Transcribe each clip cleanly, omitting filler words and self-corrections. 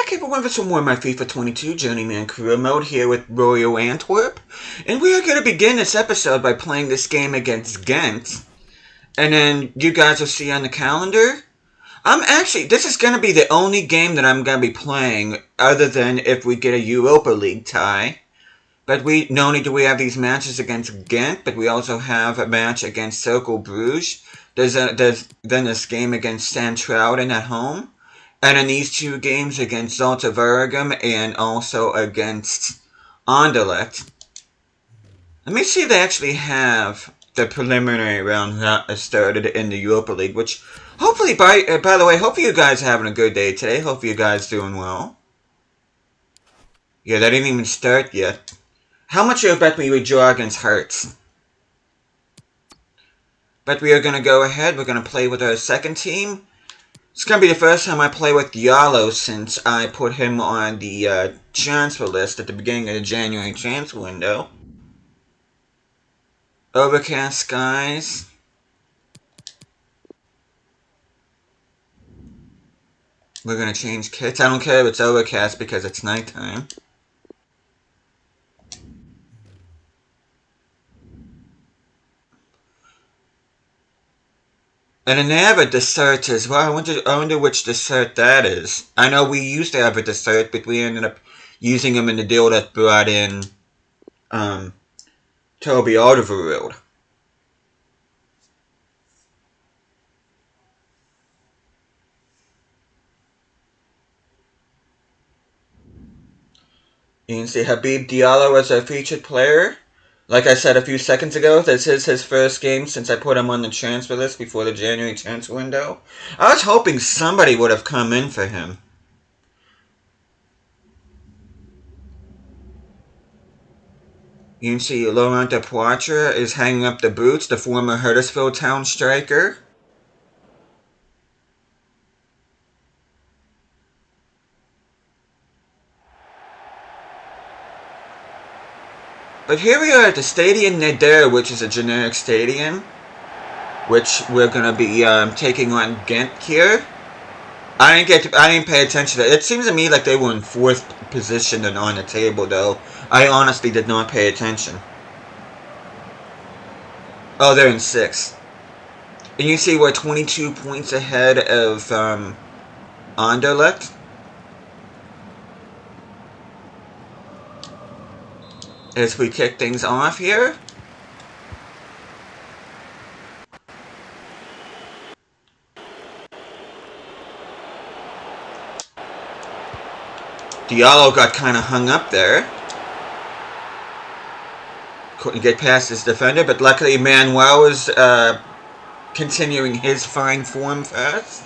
back everyone for some more of my FIFA 22 Journeyman career mode here with Royal Antwerp. And we are going to begin this episode by playing this game against Ghent. And then you guys will see on the calendar. This is going to be the only game that I'm going to be playing other than if we get a Europa League tie. But not only do we have these matches against Ghent, but we also have a match against Cercle Bruges. There's then this game against Sandtrouden at home. And in these two games against Zulte Waregem and also against Anderlecht. Let me see if they actually have the preliminary round started in the Europa League, which hopefully, by the way, hopefully you guys are having a good day today. Hopefully you guys are doing well. Yeah, that didn't even start yet. How much you bet me we draw against Hearts? But we are going to go ahead. We're going to play with our second team. It's going to be the first time I play with Diallo since I put him on the transfer list at the beginning of the January transfer window. Overcast skies. We're going to change kits. I don't care if it's overcast because it's nighttime. And then they have a dessert as well. I wonder which dessert that is. I know we used to have a dessert, but we ended up using them in the deal that brought in Toby Alderweireld. You can see Habib Diallo as our featured player. Like I said a few seconds ago, this is his first game since I put him on the transfer list before the January transfer window. I was hoping somebody would have come in for him. You can see Laurent Depoitre is hanging up the boots, the former Huddersfield Town striker. But here we are at the Stadium Nader, which is a generic stadium, which we're going to be taking on Ghent here. I didn't pay attention to it. It seems to me like they were in 4th position and on the table, though. I honestly did not pay attention. Oh, they're in 6th. And you see we're 22 points ahead of Anderlecht. As we kick things off here. Diallo got kind of hung up there. Couldn't get past his defender, but luckily Manuel was continuing his fine form first.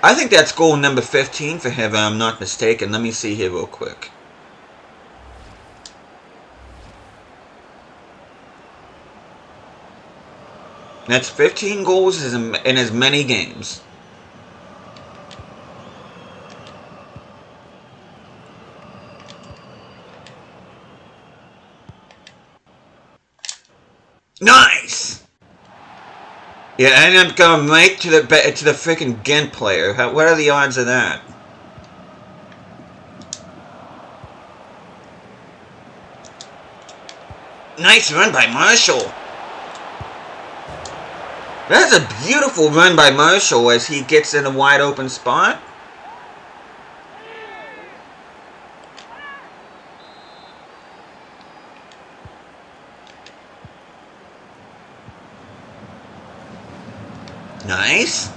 I think that's goal number 15 for him, if I'm not mistaken. Let me see here real quick. That's 15 goals in as many games. Nice! Yeah, and I'm going right to the freaking Ghent player. What are the odds of that? Nice run by Marshall. That's a beautiful run by Marshall as he gets in a wide open spot. Nice.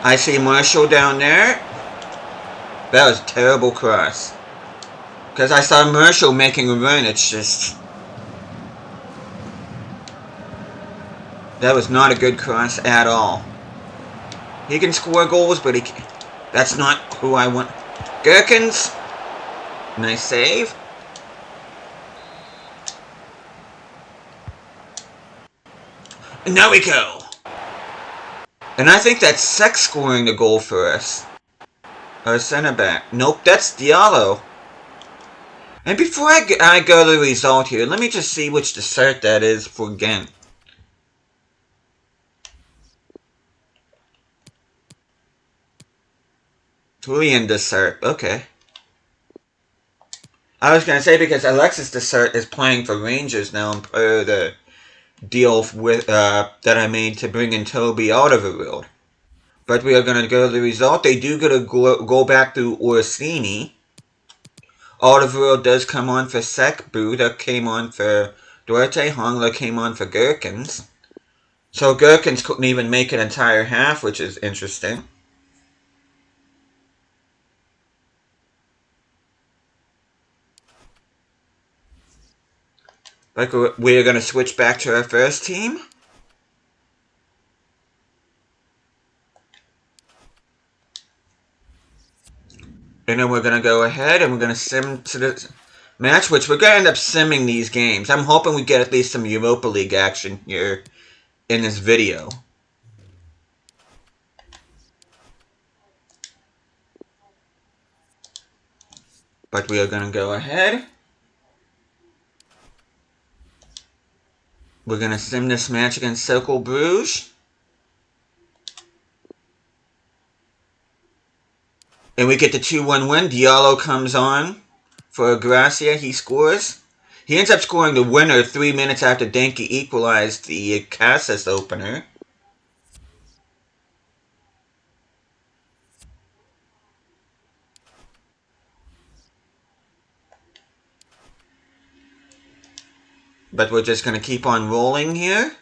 I see Marshall down there. That was a terrible cross. Because I saw Marshall making a run, it's just... That was not a good cross at all. He can score goals, but that's not who I want. Gherkins. Nice save. And now we go. And I think that's Sex scoring the goal for us. Our center back. Nope, that's Diallo. And before I go to the result here, let me just see which dessert that is for Ghent. Julian Dessert. Okay. I was gonna say because Alexis Dessert is playing for Rangers now per the deal with that I made to bring in Toby Alderweireld. But we are gonna go to the result. They do get a go back to Orsini. Alderweireld does come on for Sek. Buda came on for Duarte. Hongla came on for Gherkins. So Gherkins couldn't even make an entire half, which is interesting. Like we're going to switch back to our first team. And then we're going to go ahead and we're going to sim to the match, which we're going to end up simming these games. I'm hoping we get at least some Europa League action here in this video. But we are going to go ahead. We're going to sim this match against Cercle Bruges. And we get the 2-1 win. Diallo comes on for Gracia. He scores. He ends up scoring the winner 3 minutes after Denke equalized the Casas opener. But we're just going to keep on rolling here.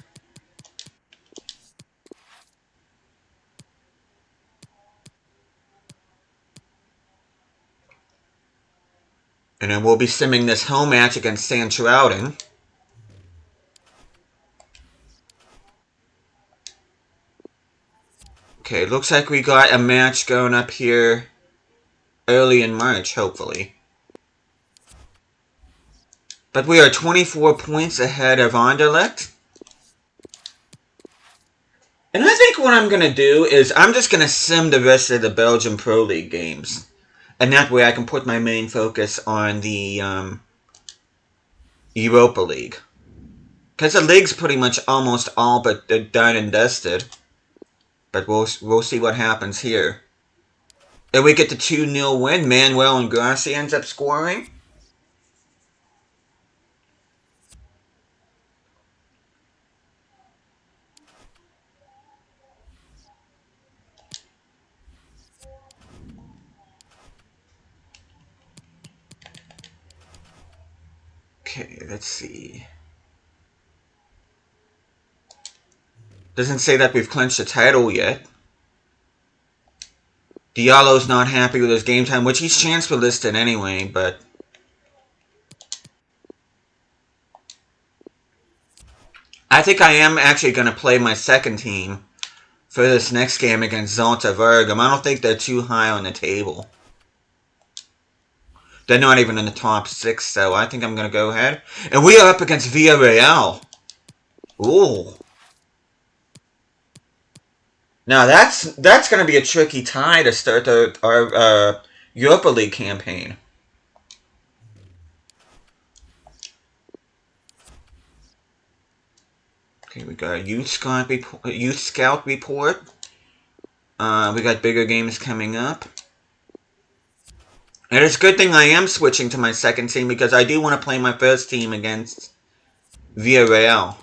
And then we'll be simming this home match against Santrouden. Okay, looks like we got a match going up here early in March, hopefully. But we are 24 points ahead of Anderlecht. And I think what I'm going to do is I'm just going to sim the rest of the Belgian Pro League games. And that way I can put my main focus on the Europa League. Because the league's pretty much almost all but done and dusted. But we'll see what happens here. And we get the 2-0 win. Manuel and Gracia ends up scoring. Okay, let's see. Doesn't say that we've clinched the title yet. Diallo's not happy with his game time, which he's transfer listed anyway, but... I think I am actually going to play my second team for this next game against Zulte Waregem. I don't think they're too high on the table. They're not even in the top 6, so I think I'm going to go ahead. And we are up against Villarreal. Ooh. Now that's going to be a tricky tie to start our Europa League campaign. Okay, we got a youth scout report. We got bigger games coming up. And it's a good thing I am switching to my second team because I do want to play my first team against Villarreal.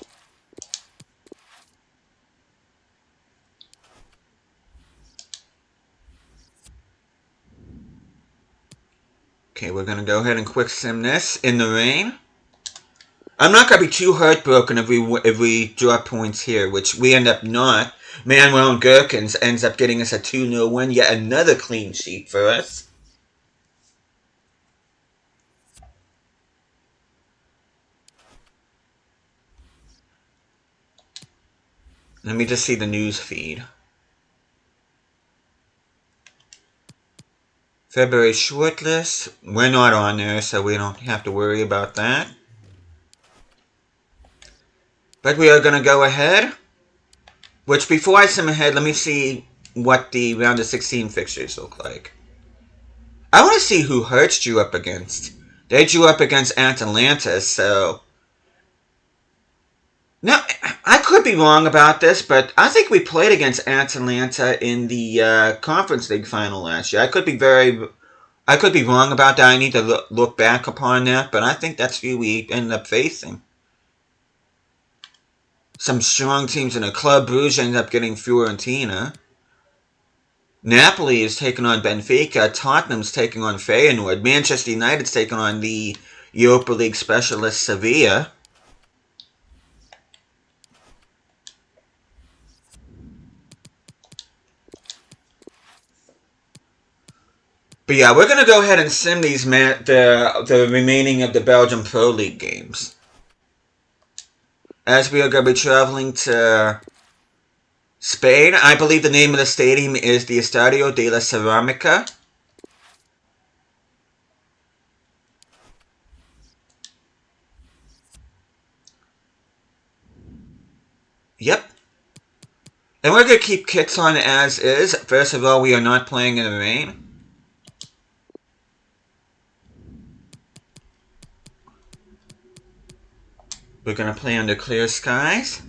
Okay, we're going to go ahead and quick sim this in the rain. I'm not going to be too heartbroken if we drop points here, which we end up not. Manuel and Gherkins ends up getting us a 2-0 win, yet another clean sheet for us. Let me just see the news feed. February shortlist. We're not on there, so we don't have to worry about that. But we are going to go ahead. Which, before I sim ahead, let me see what the round of 16 fixtures look like. I want to see who Hertz drew up against. They drew up against Atalanta, so... No, I could be wrong about this, but I think we played against Atalanta in the Conference League final last year. I could be wrong about that. I need to look back upon that, but I think that's who we ended up facing. Some strong teams in the club. Bruges ended up getting Fiorentina. Napoli is taking on Benfica. Tottenham's taking on Feyenoord. Manchester United's taking on the Europa League specialist Sevilla. But yeah, we're going to go ahead and sim these the remaining of the Belgian Pro League games. As we are going to be traveling to Spain, I believe the name of the stadium is the Estadio de la Ceramica. Yep. And we're going to keep kits on as is. First of all, we are not playing in the rain. We're going to play under clear skies.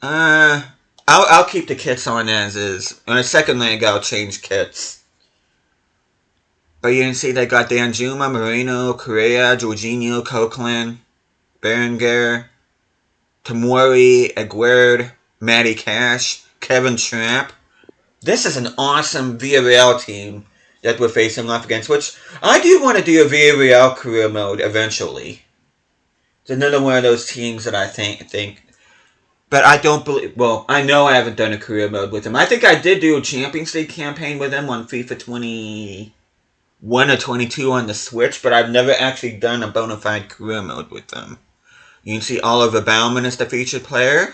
I'll keep the kits on as is. On the second leg, I'll change kits. But you can see they got Danjuma, Moreno, Correa, Jorginho, Coquelin, Berenguer, Tamori, Aguerd, Matty Cash, Kevin Trapp. This is an awesome Villarreal team that we're facing off against, which I do want to do a Villarreal career mode eventually. It's another one of those teams that I think. But I don't believe... Well, I know I haven't done a career mode with them. I think I did do a Champions League campaign with them on FIFA 21 or 22 on the Switch, but I've never actually done a bona fide career mode with them. You can see Oliver Baumann is the featured player.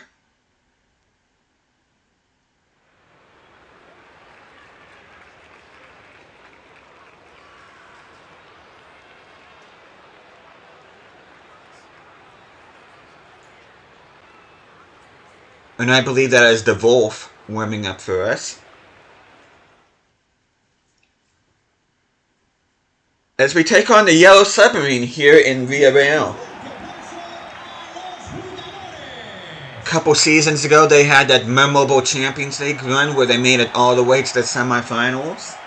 And I believe that is the Wolf warming up for us. As we take on the Yellow Submarine here in Villarreal. A couple seasons ago, they had that memorable Champions League run where they made it all the way to the semifinals.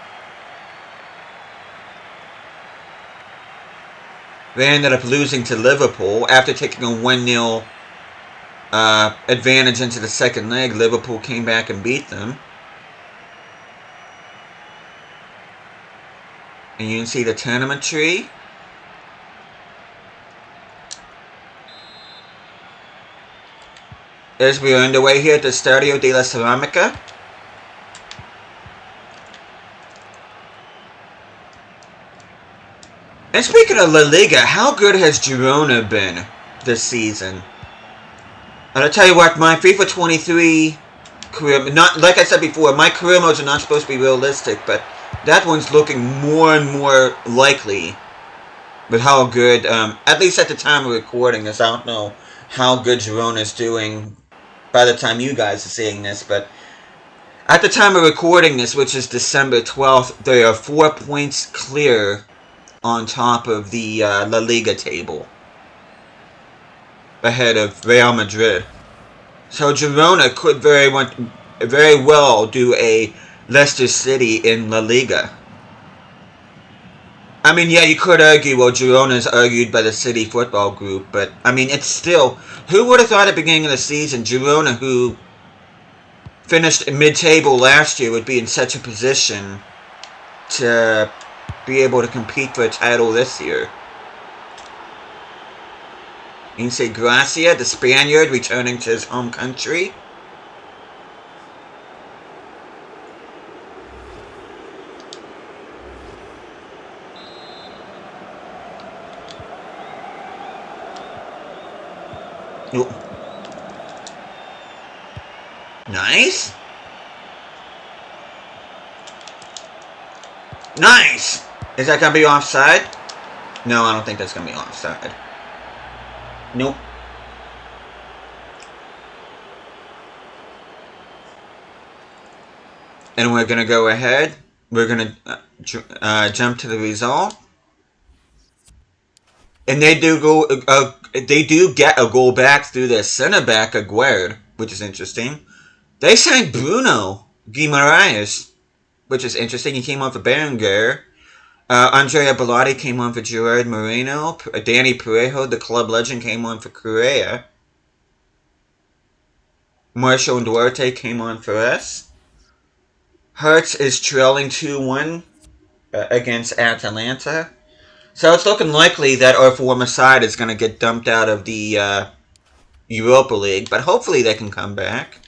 They ended up losing to Liverpool after taking a 1-0 advantage into the second leg. Liverpool came back and beat them. And you can see the tournament tree. As we are underway here at the Estadio de la Ceramica. And speaking of La Liga, how good has Girona been this season? And I'll tell you what, my FIFA 23 career, not like I said before, my career modes are not supposed to be realistic, but that one's looking more and more likely with how good, at least at the time of recording this. I don't know how good Girona's doing by the time you guys are seeing this, but at the time of recording this, which is December 12th, they are 4 points clear on top of the La Liga table, ahead of Real Madrid. So Girona could very well do a Leicester City in La Liga. I mean, yeah, you could argue, well, Girona's argued by the City Football Group, but, I mean, it's still... Who would have thought at the beginning of the season, Girona, who finished mid-table last year, would be in such a position to be able to compete for a title this year? You can see Gracia, the Spaniard, returning to his home country. Ooh. Nice. Nice! Is that going to be offside? No, I don't think that's going to be offside. Nope. And we're going to go ahead. We're going to jump to the result. And they do go. They do get a goal back through their center back Aguerd, which is interesting. They signed Bruno Guimaraes, which is interesting. He came on for Berenguer. Andrea Bellotti came on for Gerard Moreno. Danny Parejo, the club legend, came on for Correa. Marshall Duarte came on for us. Hertz is trailing 2-1 against Atalanta. So it's looking likely that our former side is going to get dumped out of the Europa League, but hopefully they can come back.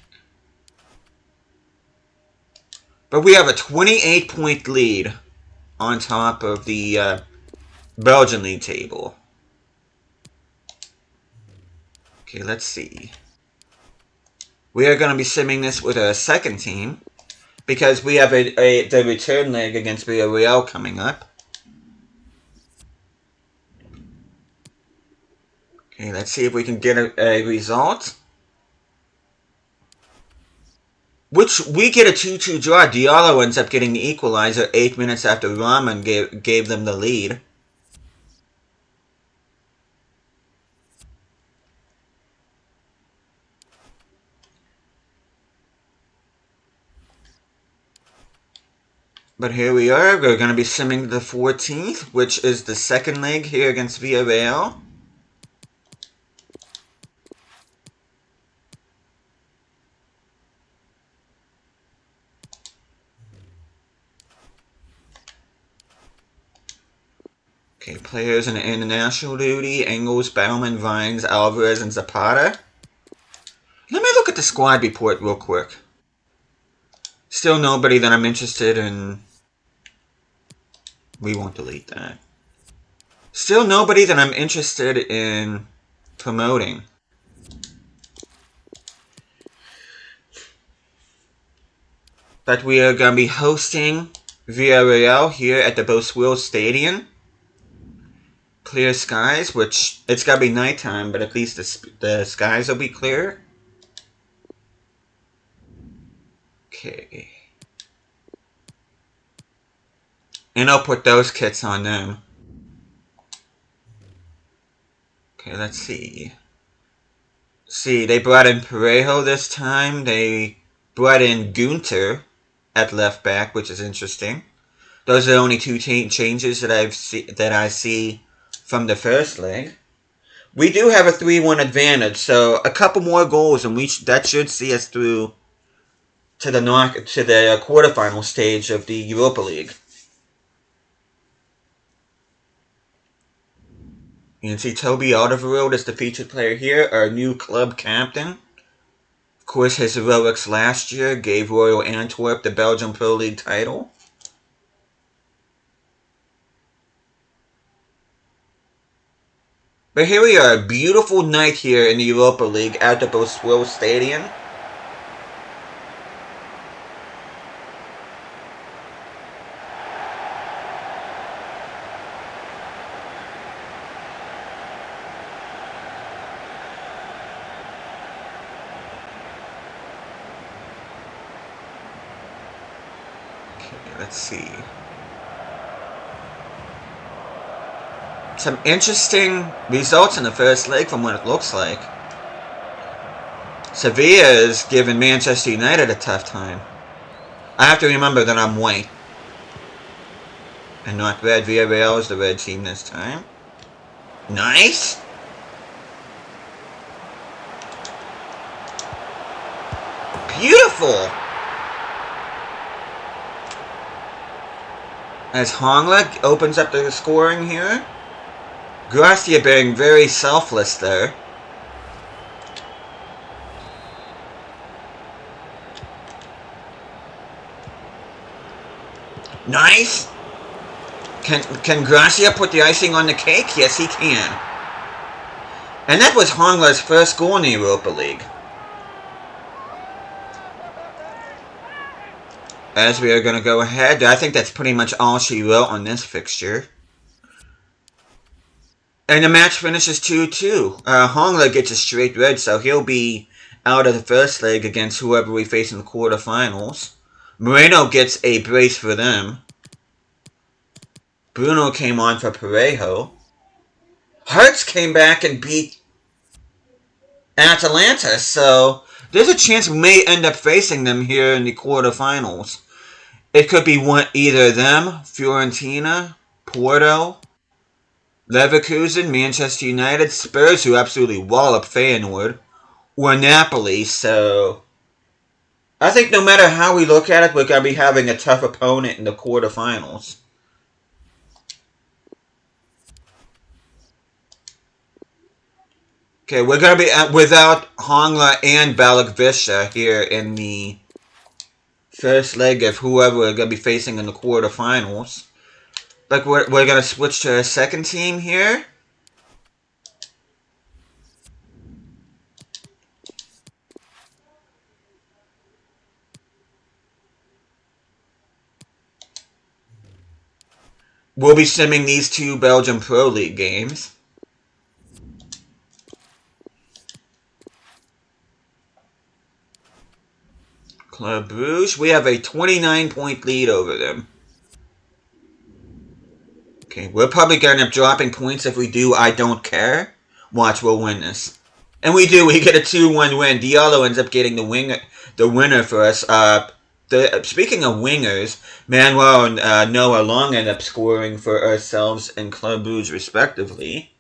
But we have a 28-point lead on top of the Belgian league table. Okay, let's see. We are going to be simming this with a second team because we have the return leg against Villarreal coming up. Okay, let's see if we can get a result. Which we get a 2-2 draw. Diallo ends up getting the equalizer 8 minutes after Rahman gave them the lead. But here we are. We're going to be simming the 14th, which is the second leg here against Villarreal. Okay, players in international duty: Engels, Baumann, Vines, Alvarez, and Zapata. Let me look at the squad report real quick. Still nobody that I'm interested in. We won't delete that. Still nobody that I'm interested in promoting. But we are going to be hosting Villarreal here at the Boswell Stadium. Clear skies, which it's got to be nighttime, but at least the skies will be clear. Okay. And I'll put those kits on them. Okay, let's see. See, they brought in Parejo this time. They brought in Gunter at left back, which is interesting. Those are the only two changes that I see from the first leg. We do have a 3-1 advantage, so a couple more goals, and that should see us through to the quarterfinal stage of the Europa League. You can see Toby Alderweireld is the featured player here, our new club captain. Of course, his heroics last year gave Royal Antwerp the Belgian Pro League title. But here we are, a beautiful night here in the Europa League at the Boswell Stadium. Let's see. Some interesting results in the first leg from what it looks like. Sevilla is giving Manchester United a tough time. I have to remember that I'm white and not red. Villarreal is the red team this time. Nice! Beautiful! As Hongla opens up the scoring here. Gracia being very selfless there. Nice! Can Gracia put the icing on the cake? Yes, he can. And that was Hongla's first goal in the Europa League. As we are going to go ahead, I think that's pretty much all she wrote on this fixture. And the match finishes 2-2. Hongla gets a straight red, so he'll be out of the first leg against whoever we face in the quarterfinals. Moreno gets a brace for them. Bruno came on for Parejo. Hearts came back and beat Atalanta, so there's a chance we may end up facing them here in the quarterfinals. It could be either them, Fiorentina, Porto, Leverkusen, Manchester United, Spurs, who absolutely wallop Feyenoord, or Napoli. So I think no matter how we look at it, we're going to be having a tough opponent in the quarterfinals. Okay, we're going to be without Hongla and Balak here in the first leg of whoever we're going to be facing in the quarterfinals. Like, we're going to switch to a second team here. We'll be simming these two Belgian Pro League games. Club Brugge, we have a 29-point lead over them. Okay, we're probably going to end up dropping points. If we do, I don't care. Watch, we'll win this. And we do, we get a 2-1 win. Diallo ends up getting the winner for us. Speaking of wingers, Manuel and Noah Long end up scoring for ourselves and Club Brugge respectively.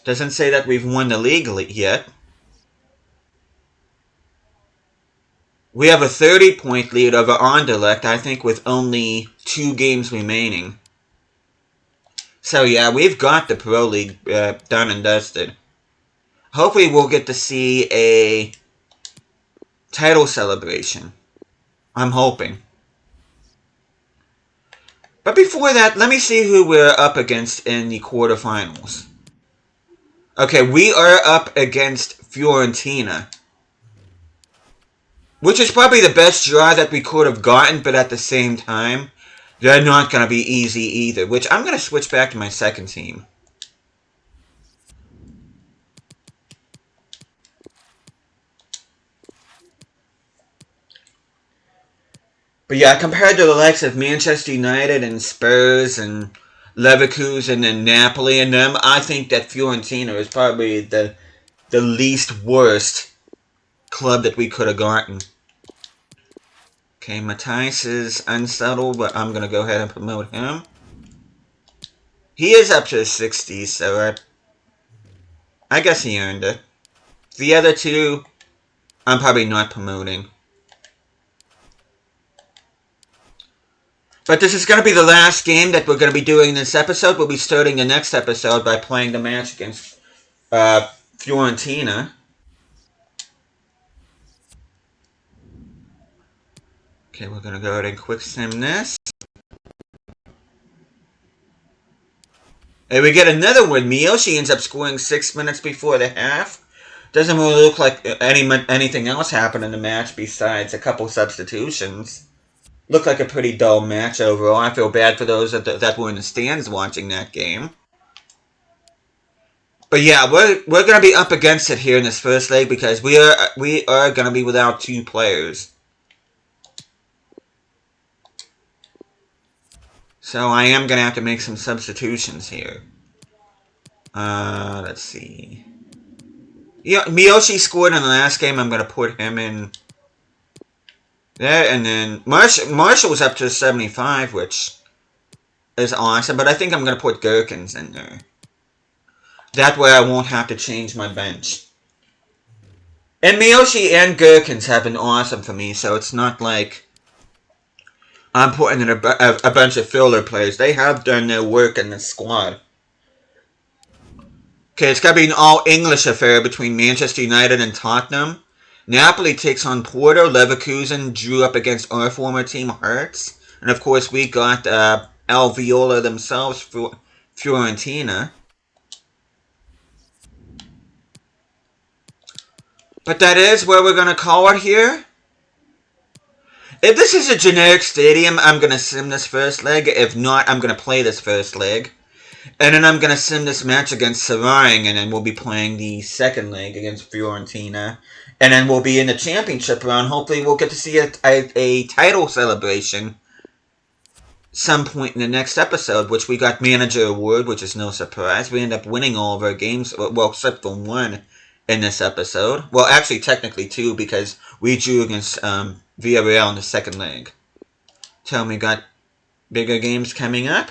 Doesn't say that we've won the league yet. We have a 30-point lead over Anderlecht, I think, with only 2 games remaining. So yeah, we've got the Pro League done and dusted. Hopefully we'll get to see a title celebration. I'm hoping. But before that, let me see who we're up against in the quarterfinals. Okay, we are up against Fiorentina. Which is probably the best draw that we could have gotten, but at the same time, they're not going to be easy either. Which, I'm going to switch back to my second team. But yeah, compared to the likes of Manchester United and Spurs and Leverkusen and Napoli and them, I think that Fiorentina is probably the least worst club that we could have gotten. Okay, Matthijs is unsettled, but I'm going to go ahead and promote him. He is up to his 60s, so I guess he earned it. The other two, I'm probably not promoting. But this is going to be the last game that we're going to be doing in this episode. We'll be starting the next episode by playing the match against Fiorentina. Okay, we're going to go ahead and quick sim this. And we get another win. Miyoshi ends up scoring 6 minutes before the half. Doesn't really look like anything else happened in the match besides a couple substitutions. Looked like a pretty dull match overall. I feel bad for those that were in the stands watching that game. But yeah, we're going to be up against it here in this first leg because we are going to be without 2 players. So I am going to have to make some substitutions here. Let's see. Yeah, Miyoshi scored in the last game. I'm going to put him in there. And then Marshall was up to 75, which is awesome. But I think I'm going to put Gherkins in there. That way I won't have to change my bench. And Miyoshi and Gherkins have been awesome for me. So it's not like I'm putting in a bunch of filler players. They have done their work in the squad. Okay, it's got to be an all-English affair between Manchester United and Tottenham. Napoli takes on Porto. Leverkusen drew up against our former team, Hearts. And of course, we got Alviola themselves, Fiorentina. But that is where we're going to call it here. If this is a generic stadium, I'm going to sim this first leg. If not, I'm going to play this first leg. And then I'm going to sim this match against Sarang, and then we'll be playing the second leg against Fiorentina. And then we'll be in the championship round. Hopefully we'll get to see a title celebration some point in the next episode, which we got Manager Award, which is no surprise. We end up winning all of our games, well, except for one in this episode. Well, actually, technically two, because we drew against Villarreal in the second leg. Tell me, got bigger games coming up?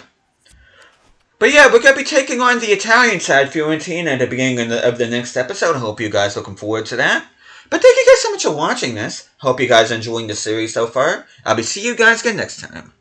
But yeah, we're going to be taking on the Italian side, Fiorentina, at the beginning of the next episode. I hope you guys are looking forward to that. But thank you guys so much for watching this. Hope you guys are enjoying the series so far. I'll be seeing you guys again next time.